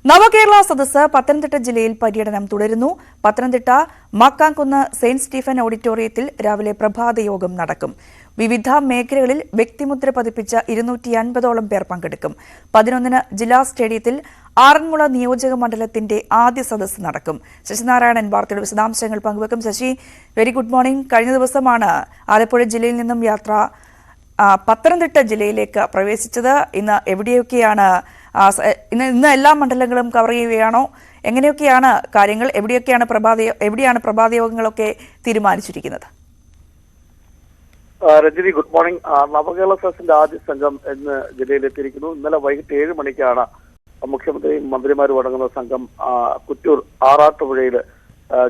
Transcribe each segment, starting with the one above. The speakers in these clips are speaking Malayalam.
നവകേരള സദസ്സ് പത്തനംതിട്ട ജില്ലയിൽ പര്യടനം തുടരുന്നു. പത്തനംതിട്ട മാക്കാംകുന്ന് സെന്റ് സ്റ്റീഫൻ ഓഡിറ്റോറിയത്തിൽ രാവിലെ പ്രഭാത യോഗം നടക്കും. വിവിധ മേഖലകളിൽ വ്യക്തിമുദ്ര പതിപ്പിച്ച 250ഓളം പേർ പങ്കെടുക്കും. 11-ന് ജില്ലാ സ്റ്റേഡിയത്തിൽ ആറന്മുള നിയോജക മണ്ഡലത്തിന്റെ ആദ്യ സദസ്സ് നടക്കും. ശശിനാരായണൻ വാർത്തയുടെ വിശദാംശങ്ങൾ പങ്കുവെക്കും. Sasi, very good morning. കഴിഞ്ഞ ദിവസമാണ് ആലപ്പുഴ ജില്ലയിൽ നിന്നും യാത്ര പത്തനംതിട്ട ജില്ലയിലേക്ക് പ്രവേശിച്ചത്. ഇന്ന് എവിടെയൊക്കെയാണ് ഇന്ന് എല്ലാ മണ്ഡലങ്ങളും കവർ ചെയ്യുകയാണോ? എങ്ങനെയൊക്കെയാണ് കാര്യങ്ങൾ? എവിടെയാണ് പ്രഭാത യോഗങ്ങളൊക്കെ തീരുമാനിച്ചിരിക്കുന്നത്? Rajani, good morning. നവകേരള സദസ്സിന്റെ ആദ്യ സംഘം ഇന്ന് ജില്ലയിലെത്തിയിരിക്കുന്നു. ഇന്നലെ വൈകിട്ട് 7 മണിക്കാണ് മുഖ്യമന്ത്രിയും മന്ത്രിമാരും അടങ്ങുന്ന സംഘം കുറ്റൂർ ആറാട്ടുപുഴയിൽ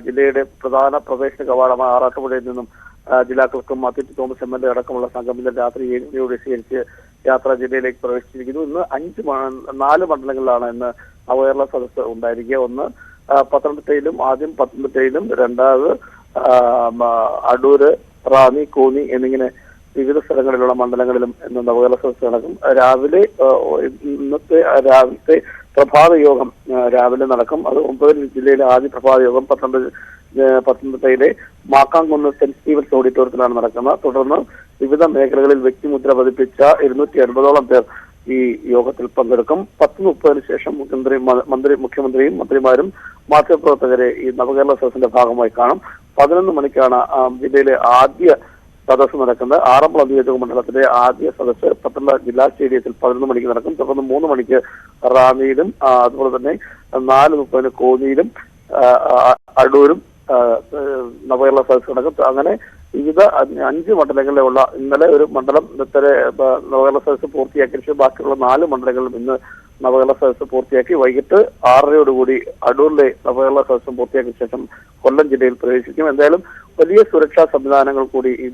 ജില്ലയുടെ പ്രധാന പ്രവേശന കവാടമായ ആറാട്ടുപുഴയിൽ നിന്നും ജില്ലാ കളക്ടർ മാത്യു തോമസ് MLA അടക്കമുള്ള സംഘം ഇന്നലെ രാത്രി 7 മണിയോട് സ്വീകരിച്ച് യാത്ര ജില്ലയിലേക്ക് പ്രവേശിച്ചിരിക്കുന്നു. ഇന്ന് 4 മണ്ഡലങ്ങളിലാണ് ഇന്ന് നവകേരള സദസ്സ് ഉണ്ടായിരിക്കുക. ഒന്ന് പത്തനംതിട്ടയിലും, ആദ്യം പത്തനംതിട്ടയിലും, രണ്ടാമത് അടൂര്, റാന്നി, കോന്നി എന്നിങ്ങനെ വിവിധ സ്ഥലങ്ങളിലുള്ള മണ്ഡലങ്ങളിലും ഇന്ന് നവകേരള സദസ്സ് നടക്കും. ഇന്നത്തെ രാവിലത്തെ പ്രഭാത യോഗം രാവിലെ നടക്കും. അത് 9 ജില്ലയിലെ ആദ്യ പ്രഭാത യോഗം പത്തനംതിട്ടയിലെ മാക്കാംകുന്ന് സെന്റ് സ്റ്റീവൻസ് ഓഡിറ്റോറിയത്തിലാണ് നടക്കുന്നത്. തുടർന്ന് വിവിധ മേഖലകളിൽ വ്യക്തിമുദ്ര പതിപ്പിച്ച 250ഓളം പേർ ഈ യോഗത്തിൽ പങ്കെടുക്കും. 10:30 ശേഷം മുഖ്യമന്ത്രിയും മന്ത്രിമാരും മാധ്യമപ്രവർത്തകരെ ഈ നവകേരള സദസ്സിന്റെ ഭാഗമായി കാണും. 11 മണിക്കാണ് ജില്ലയിലെ ആദ്യ സദസ്സ് നടക്കുന്നത്. ആറന്മുള നിയോജക മണ്ഡലത്തിലെ ആദ്യ സദസ്സ് പത്തനംതിട്ട ജില്ലാ സ്റ്റേഡിയത്തിൽ 11 മണിക്ക് നടക്കും. തുടർന്ന് 3 മണിക്ക് റാന്നിയിലും അതുപോലെ തന്നെ 4:30 കോന്നിയിലും അടൂരും നവകേരള സദസ്സ് നടക്കും. അങ്ങനെ വിവിധ 5 മണ്ഡലങ്ങളിലുള്ള ഇന്നലെ ഒരു മണ്ഡലം നവകേരള സദസ്സ് പൂർത്തിയാക്കിയ ബാക്കിയുള്ള 4 മണ്ഡലങ്ങളിലും ഇന്ന് നവകേരള സദസ്സ് പൂർത്തിയാക്കി. വൈകിട്ട് 6:30 അടൂരിലെ നവകേരള സദസ്സും പൂർത്തിയാക്കിയ ശേഷം കൊല്ലം ജില്ലയിൽ പ്രവേശിക്കും. എന്തായാലും വലിയ സുരക്ഷാ സംവിധാനങ്ങൾ കൂടി ഈ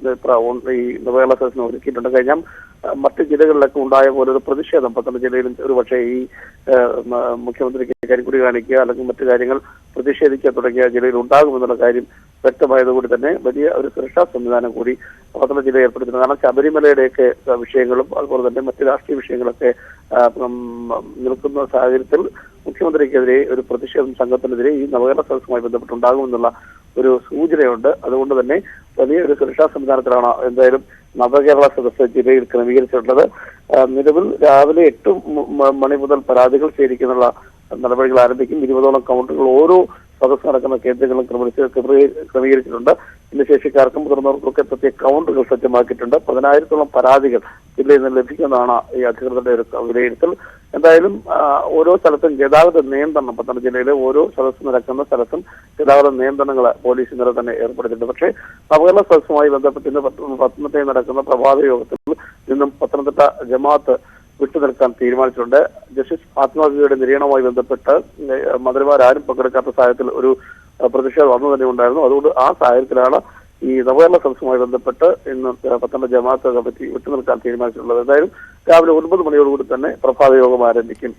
നവകേരള സദസ്സിന് ഒരുക്കിയിട്ടുണ്ട്. കഴിഞ്ഞ മറ്റ് ജില്ലകളിലൊക്കെ ഉണ്ടായ പോലെ ഒരു പ്രതിഷേധം പത്തനംതിട്ട ജില്ലയിലും ഒരുപക്ഷെ ഈ മുഖ്യമന്ത്രിക്ക് കരിക്കുടി കാണിക്കുക അല്ലെങ്കിൽ മറ്റു കാര്യങ്ങൾ പ്രതിഷേധിക്കുക തുടങ്ങിയ ജില്ലയിൽ ഉണ്ടാകുമെന്നുള്ള കാര്യം വ്യക്തമായതുകൂടി തന്നെ വലിയ ഒരു സുരക്ഷാ സംവിധാനം കൂടി പത്തനംതിട്ട ജില്ല ഏർപ്പെടുത്തുന്നത്. കാരണം ശബരിമലയുടെയൊക്കെ വിഷയങ്ങളും അതുപോലെ തന്നെ മറ്റ് രാഷ്ട്രീയ വിഷയങ്ങളൊക്കെ നിൽക്കുന്ന സാഹചര്യത്തിൽ മുഖ്യമന്ത്രിക്കെതിരെ ഒരു പ്രതിഷേധം സംഘത്തിനെതിരെ ഈ നവകേരള സദസ്സുമായി ബന്ധപ്പെട്ടുണ്ടാകുമെന്നുള്ള ഒരു സൂചനയുണ്ട്. അതുകൊണ്ട് തന്നെ വലിയ ഒരു സുരക്ഷാ സംവിധാനത്തിലാണ് എന്തായാലും നവകേരള സദസ്സ് ജില്ലയിൽ ക്രമീകരിച്ചിട്ടുള്ളത്. നിലവിൽ രാവിലെ 8 മണി മുതൽ പരാതികൾ സ്വീകരിക്കാനുള്ള നടപടികൾ ആരംഭിക്കും. 20ഓളം കൗണ്ടറുകൾ ഓരോ സദസ്സ് നടക്കുന്ന കേന്ദ്രങ്ങളും ക്രമീകരിച്ചിട്ടുണ്ട്. ഭിന്നശേഷിക്കാർക്കും മുതിർന്നവർക്കൊക്കെ പ്രത്യേക കൗണ്ടറുകൾ സജ്ജമാക്കിയിട്ടുണ്ട്. 10,000-ഓളം പരാതികൾ ജില്ലയിൽ നിന്ന് ലഭിക്കുന്നതാണ് ഈ അധികൃതരുടെ ഒരു വിലയിരുത്തൽ. എന്തായാലും ഓരോ സ്ഥലത്തും ഗതാഗത നിയന്ത്രണം പത്തനംതിട്ട ജില്ലയിലെ ഓരോ സദസ്സ് നടക്കുന്ന സ്ഥലത്തും ഗതാഗത നിയന്ത്രണങ്ങൾ പോലീസ് ഇന്നലെ തന്നെ ഏർപ്പെടുത്തിയിട്ടുണ്ട്. പക്ഷേ നവകേരള സദസ്സുമായി ബന്ധപ്പെട്ട് ഇന്ന് പത്തനംതിട്ടയിൽ നടക്കുന്ന പ്രഭാത യോഗത്തിൽ നിന്നും പത്തനംതിട്ട ജമാഅത്ത് വിട്ടുനിൽക്കാൻ തീരുമാനിച്ചിട്ടുണ്ട്. ജസ്റ്റിസ് ആത്മാവിയുടെ നിര്യാണവുമായി ബന്ധപ്പെട്ട് മന്ത്രിമാരും പങ്കെടുക്കാത്ത സാഹചര്യത്തിൽ ഒരു പ്രതിഷേധം അന്ന് തന്നെ ഉണ്ടായിരുന്നു. അതുകൊണ്ട് ആ സാഹചര്യത്തിലാണ് ഈ നവകേരള സദസ്സുമായി ബന്ധപ്പെട്ട് ഇന്ന് പത്തനംതിട്ട ജമാഅത്ത് കമ്മിറ്റി വിട്ടുനിൽക്കാൻ തീരുമാനിച്ചിട്ടുള്ളത്. എന്തായാലും രാവിലെ 9 മണിയോടുകൂടി തന്നെ പ്രഭാത യോഗം ആരംഭിക്കും.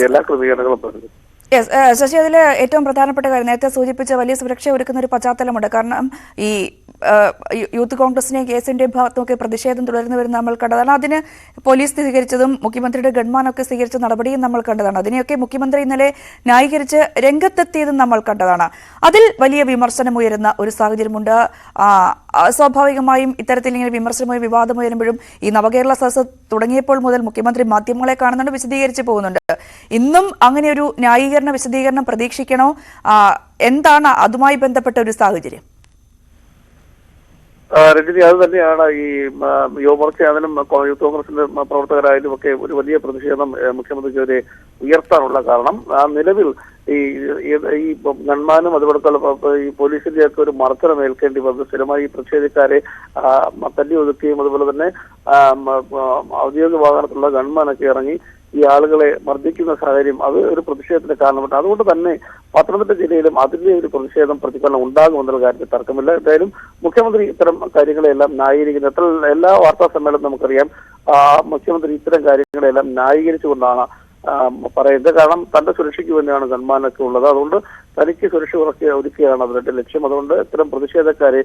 എല്ലാ ക്രമീകരണങ്ങളും പറഞ്ഞു. ശശി, അതിൽ ഏറ്റവും പ്രധാനപ്പെട്ട കാര്യം നേരത്തെ സൂചിപ്പിച്ച വലിയ സുരക്ഷ ഒരുക്കുന്ന ഒരു പശ്ചാത്തലമുണ്ട്. കാരണം ഈ യൂത്ത് കോൺഗ്രസിന്റെയും കേസിന്റെയും ഭാഗത്തുമൊക്കെ പ്രതിഷേധം തുടർന്നു വരുന്ന നമ്മൾ കണ്ടതാണ്. അതിന് പോലീസ് സ്വീകരിച്ചതും മുഖ്യമന്ത്രിയുടെ ഗൺമാനൊക്കെ സ്വീകരിച്ച നടപടിയും നമ്മൾ കണ്ടതാണ്. അതിനെയൊക്കെ മുഖ്യമന്ത്രി ഇന്നലെ ന്യായീകരിച്ച് രംഗത്തെത്തിയതും നമ്മൾ കണ്ടതാണ്. അതിൽ വലിയ വിമർശനം ഉയരുന്ന ഒരു സാഹചര്യമുണ്ട്. സ്വാഭാവികമായും ഇത്തരത്തിൽ ഇങ്ങനെ വിമർശനമോ വിവാദമോ വരുമ്പോഴും ഈ നവകേരള സദസ്സ് തുടങ്ങിയപ്പോൾ മുതൽ മുഖ്യമന്ത്രി മാധ്യമങ്ങളെ കാണുന്നുണ്ട്, വിശദീകരിച്ച് പോകുന്നുണ്ട്. ഇന്നും അങ്ങനെ ഒരു വിശദീകരണം പ്രതീക്ഷിക്കണോ? എന്താണ് അതുമായി ബന്ധപ്പെട്ട ഒരു സാഹചര്യം? രജനി, അത് തന്നെയാണ് ഈ യുവമോർച്ചയായാലും യൂത്ത് കോൺഗ്രസിന്റെ പ്രവർത്തകരായാലും ഒക്കെ ഒരു വലിയ പ്രതിഷേധം മുഖ്യമന്ത്രിക്കെതിരെ ഉയർത്താനുള്ള കാരണം. നിലവിൽ ഈ ഗൺമാനും അതുപോലെ ഈ പോലീസിന്റെ ഒക്കെ ഒരു മർദ്ദനം ഏൽക്കേണ്ടി വന്നു. സ്ഥിരമായി ഈ പ്രതിഷേധക്കാരെ തല്ലി ഒതുക്കുകയും അതുപോലെ തന്നെ ഔദ്യോഗിക വാഹനത്തിലുള്ള ഗൺമാനൊക്കെ ഇറങ്ങി ഈ ആളുകളെ മർദ്ദിക്കുന്ന സാഹചര്യം അത് ഒരു പ്രതിഷേധത്തിന് കാരണമുണ്ട്. അതുകൊണ്ട് തന്നെ പത്തനംതിട്ട ജില്ലയിലും അതിന്റെ ഒരു പ്രതിഷേധം പ്രതിഫലനം ഉണ്ടാകുമെന്നുള്ള കാര്യത്തിൽ തർക്കമില്ല. എന്തായാലും മുഖ്യമന്ത്രി ഇത്തരം കാര്യങ്ങളെല്ലാം ന്യായീകരിക്കുന്ന എല്ലാ വാർത്താ സമ്മേളനം നമുക്കറിയാം. മുഖ്യമന്ത്രി ഇത്തരം കാര്യങ്ങളെല്ലാം ന്യായീകരിച്ചുകൊണ്ടാണ് പറയുന്നത്. കാരണം തന്റെ സുരക്ഷയ്ക്ക് വേണ്ടിയാണ് ഗൺമാനൊക്കെ ഉള്ളത്. അതുകൊണ്ട് തനിക്ക് സുരക്ഷ ഒരുക്കുകയാണ് അവരുടെ ലക്ഷ്യം. അതുകൊണ്ട് ഇത്തരം പ്രതിഷേധക്കാരെ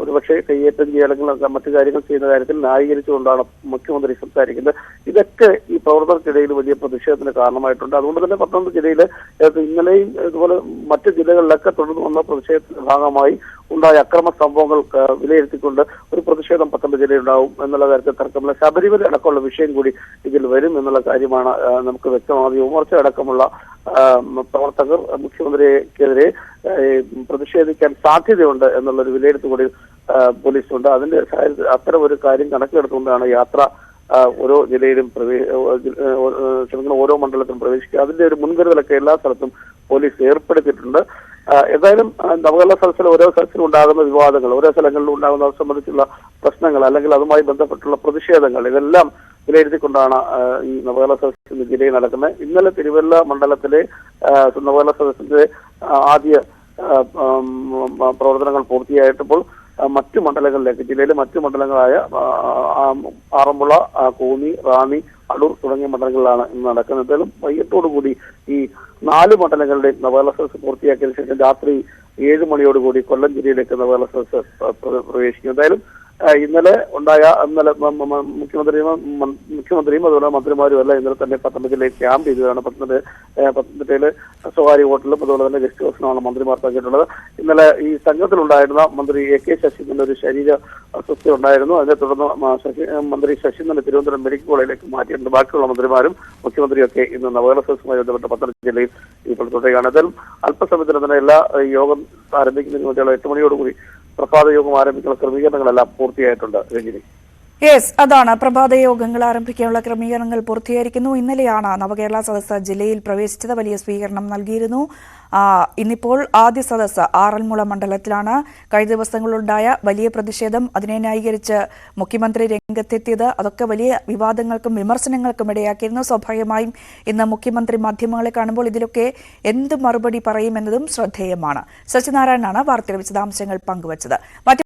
ഒരുപക്ഷെ കയ്യേറ്റം ചെയ്യുക അല്ലെങ്കിൽ മറ്റു കാര്യങ്ങൾ ചെയ്യുന്ന കാര്യത്തിൽ ന്യായീകരിച്ചുകൊണ്ടാണ് മുഖ്യമന്ത്രി സംസാരിക്കുന്നത്. ഇതൊക്കെ ഈ പ്രവർത്തകർക്കിടയിൽ വലിയ പ്രതിഷേധത്തിന് കാരണമായിട്ടുണ്ട്. അതുകൊണ്ട് തന്നെ പത്തനംതിട്ട ജില്ലയിൽ ഇന്നലെയും ഇതുപോലെ മറ്റു ജില്ലകളിലൊക്കെ തുടർന്ന് വന്ന പ്രതിഷേധത്തിന്റെ ഭാഗമായി ഉണ്ടായ അക്രമ സംഭവങ്ങൾ വിലയിരുത്തിക്കൊണ്ട് ഒരു പ്രതിഷേധം പത്തനംതിട്ട ജില്ലയിൽ ഉണ്ടാവും എന്നുള്ള കാര്യത്തിൽ തർക്കമില്ല. ശബരിമല അടക്കമുള്ള വിഷയം കൂടി ഇതിൽ വരും എന്നുള്ള കാര്യമാണ് നമുക്ക് വ്യക്തമാകുന്നത്. യുവമോർച്ച അടക്കമുള്ള പ്രവർത്തകർ മുഖ്യമന്ത്രിക്കെതിരെ പ്രതിഷേധിക്കാൻ സാധ്യതയുണ്ട് എന്നുള്ളൊരു വിലയിരുത്തൽ കൂടി പോലീസുണ്ട്. അതിന്റെ അത്തരം ഒരു കാര്യം കണക്കിലെടുത്തുകൊണ്ടാണ് യാത്ര ഓരോ ജില്ലയിലും ഓരോ മണ്ഡലത്തിലും പ്രവേശിക്കുക. അതിന്റെ ഒരു മുൻകരുതലൊക്കെ എല്ലാ സ്ഥലത്തും പോലീസ് ഏർപ്പെടുത്തിയിട്ടുണ്ട്. ഏതായാലും നവകേരള സദസ്സിൽ ഓരോ സ്ഥലത്തിലും ഉണ്ടാകുന്ന വിവാദങ്ങൾ, ഓരോ സ്ഥലങ്ങളിലും ഉണ്ടാകുന്ന സംബന്ധിച്ചുള്ള പ്രശ്നങ്ങൾ അല്ലെങ്കിൽ അതുമായി ബന്ധപ്പെട്ടുള്ള പ്രതിഷേധങ്ങൾ ഇതെല്ലാം വിലയിരുത്തിക്കൊണ്ടാണ് ഈ നവകേരള സദസ്സിന്റെ ജില്ലയിൽ നടക്കുന്നത്. ഇന്നലെ തിരുവല്ല മണ്ഡലത്തിലെ നവകേരള സദസ്സിന്റെ ആദ്യ പ്രവർത്തനങ്ങൾ പൂർത്തിയായിട്ടപ്പോൾ മറ്റു മണ്ഡലങ്ങളിലേക്ക് ജില്ലയിലെ മറ്റു മണ്ഡലങ്ങളായ ആറന്മുള, കോന്നി, റാന്നി, അടൂർ തുടങ്ങിയ മണ്ഡലങ്ങളിലാണ് ഇന്ന് നടക്കുന്നത്. എന്തായാലും വൈകിട്ടോടുകൂടി ഈ 4 മണ്ഡലങ്ങളുടെ നവകേരള സദസ്സ് പൂർത്തിയാക്കിയതിനു ശേഷം രാത്രി 7 മണിയോടുകൂടി കൊല്ലം ജില്ലയിലേക്ക് നവകേരള സദസ്സ് പ്രവേശിക്കും. എന്തായാലും ഇന്നലെ മുഖ്യമന്ത്രിയും അതുപോലെ മന്ത്രിമാരും എല്ലാം ഇന്നലെ തന്നെ പത്തനംതിട്ട ജില്ലയിൽ ക്യാമ്പ് ചെയ്തതാണ്. പത്തനംതിട്ടയില് സ്വകാര്യ ഹോട്ടലിലും അതുപോലെ തന്നെ ഗസ്റ്റ് ഹൗസിലുമാണ് മന്ത്രിമാർ തങ്ങിയിട്ടുള്ളത്. ഇന്നലെ ഈ സംഘത്തിലുണ്ടായിരുന്ന മന്ത്രി AK ശശീന്ദ്രന്റെ ഒരു ശരീര അസ്വസ്ഥ ഉണ്ടായിരുന്നു. അതിനെ തുടർന്ന് മന്ത്രി ശശീന്ദ്രനെ തിരുവനന്തപുരം മെഡിക്കൽ കോളേജിലേക്ക് മാറ്റിയിട്ടുണ്ട്. ബാക്കിയുള്ള മന്ത്രിമാരും മുഖ്യമന്ത്രിയൊക്കെ ഇന്ന് നവകേരള സദസ്സുമായി ബന്ധപ്പെട്ട് പത്തനംതിട്ട ജില്ലയിൽ ഇപ്പോൾ തുടരുകയാണ്. എന്തായാലും അല്പസമയത്തിന് തന്നെ എല്ലാ യോഗം ആരംഭിക്കുന്നതിന് വേണ്ടിയുള്ള 8 മണിയോടുകൂടി പ്രഭാത യോഗം ആരംഭിക്കുന്ന ക്രമീകരണങ്ങളെല്ലാം പൂർത്തിയായിട്ടുണ്ട്. രഞ്ജിനി, യെസ്, അതാണ് പ്രഭാത യോഗങ്ങൾ ആരംഭിക്കാനുള്ള ക്രമീകരണങ്ങൾ പൂർത്തിയായിരിക്കുന്നു. ഇന്നലെയാണ് നവകേരള സദസ്സ് ജില്ലയിൽ പ്രവേശിച്ചത്. വലിയ സ്വീകരണം നൽകിയിരുന്നു. ഇന്നിപ്പോൾ ആദ്യ സദസ്സ് ആറന്മുള മണ്ഡലത്തിലാണ്. കഴിഞ്ഞ ദിവസങ്ങളുണ്ടായ വലിയ പ്രതിഷേധം, അതിനെ ന്യായീകരിച്ച് മുഖ്യമന്ത്രി രംഗത്തെത്തിയത്, അതൊക്കെ വലിയ വിവാദങ്ങൾക്കും വിമർശനങ്ങൾക്കും ഇടയാക്കിയിരുന്നു. സ്വാഭാവികമായും ഇന്ന് മുഖ്യമന്ത്രി മാധ്യമങ്ങളെ കാണുമ്പോൾ ഇതിലൊക്കെ എന്ത് മറുപടി പറയുമെന്നതും ശ്രദ്ധേയമാണ്. സച്ചിനാരായണനാണ് വാർത്തയുടെ വിശദാംശങ്ങൾ പങ്കുവച്ചത്.